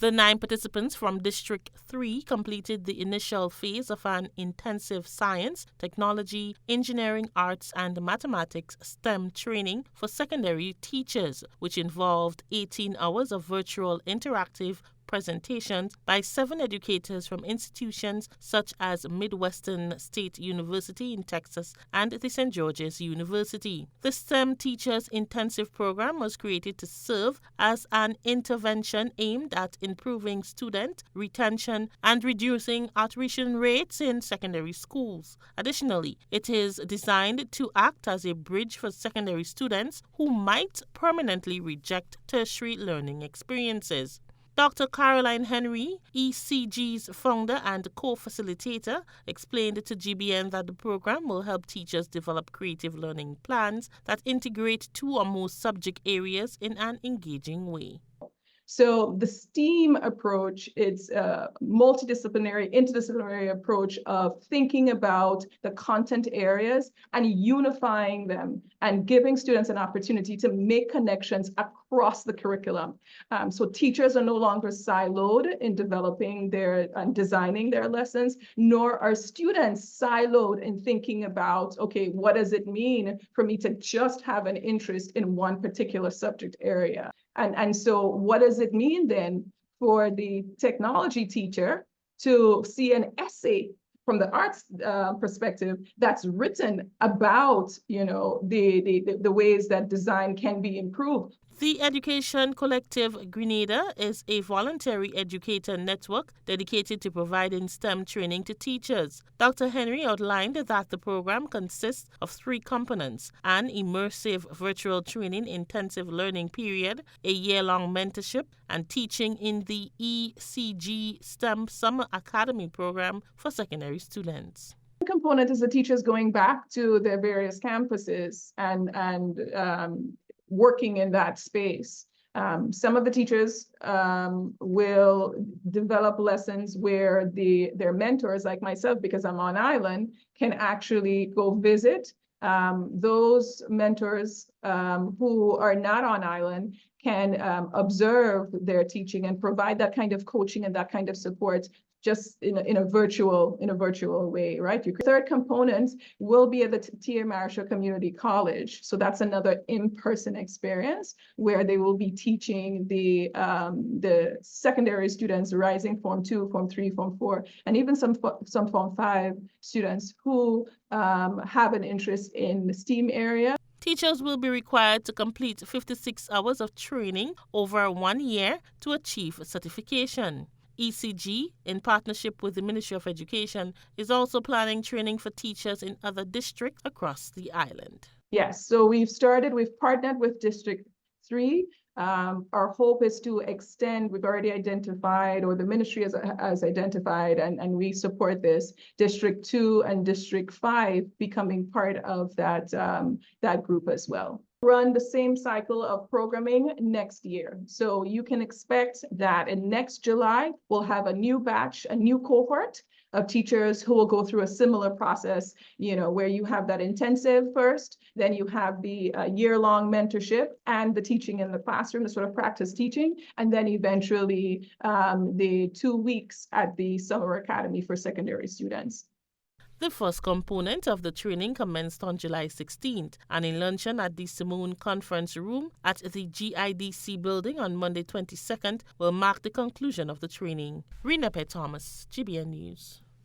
The 9 participants from District 3 completed the initial phase of an intensive science, technology, engineering, arts, and mathematics STEM training for secondary teachers, which involved 18 hours of virtual interactive presentations by 7 educators from institutions such as Midwestern State University in Texas and the St. George's University. The STEM Teachers Intensive Program was created to serve as an intervention aimed at improving student retention and reducing attrition rates in secondary schools. Additionally, it is designed to act as a bridge for secondary students who might permanently reject tertiary learning experiences. Dr. Caroline Henry, ECG's founder and co-facilitator, explained to GBN that the program will help teachers develop creative learning plans that integrate 2 or more subject areas in an engaging way. So the STEAM approach, it's a multidisciplinary, interdisciplinary approach of thinking about the content areas and unifying them and giving students an opportunity to make connections across the curriculum. So teachers are no longer siloed in developing and designing their lessons, nor are students siloed in thinking about, okay, what does it mean for me to just have an interest in one particular subject area? And so what does it mean then for the technology teacher to see an essay from the arts perspective that's written about, the ways that design can be improved? The Education Collective Grenada is a voluntary educator network dedicated to providing STEM training to teachers. Dr. Henry outlined that the program consists of 3 components: an immersive virtual training intensive learning period, a year-long mentorship, and teaching in the ECG STEM Summer Academy program for secondary students. The component is the teachers going back to their various campuses and working in that space. Some of the teachers will develop lessons where their mentors, like myself, because I'm on island, can actually go visit. Those mentors who are not on island can observe their teaching and provide that kind of coaching and that kind of support just in a virtual way, right? Your third component will be at the Tia Marshall Community College. So that's another in-person experience where they will be teaching the secondary students, rising Form 2, Form 3, Form 4, and even some Form 5 students who have an interest in the STEAM area. Teachers will be required to complete 56 hours of training over 1 year to achieve certification. ECG, in partnership with the Ministry of Education, is also planning training for teachers in other districts across the island. Yes, so we've partnered with District 3. Our hope is to extend, we've already identified, or the ministry has identified, and we support this, District 2 and District 5 becoming part of that group as well. Run the same cycle of programming next year. So you can expect that in next July, we'll have a new batch, a new cohort of teachers who will go through a similar process, where you have that intensive first, then you have the year-long mentorship and the teaching in the classroom, the sort of practice teaching, and then eventually the 2 weeks at the Summer Academy for secondary students. The first component of the training commenced on July 16th, and a luncheon at the Simone Conference Room at the GIDC building on Monday 22nd will mark the conclusion of the training. Rena Thomas, GBN News.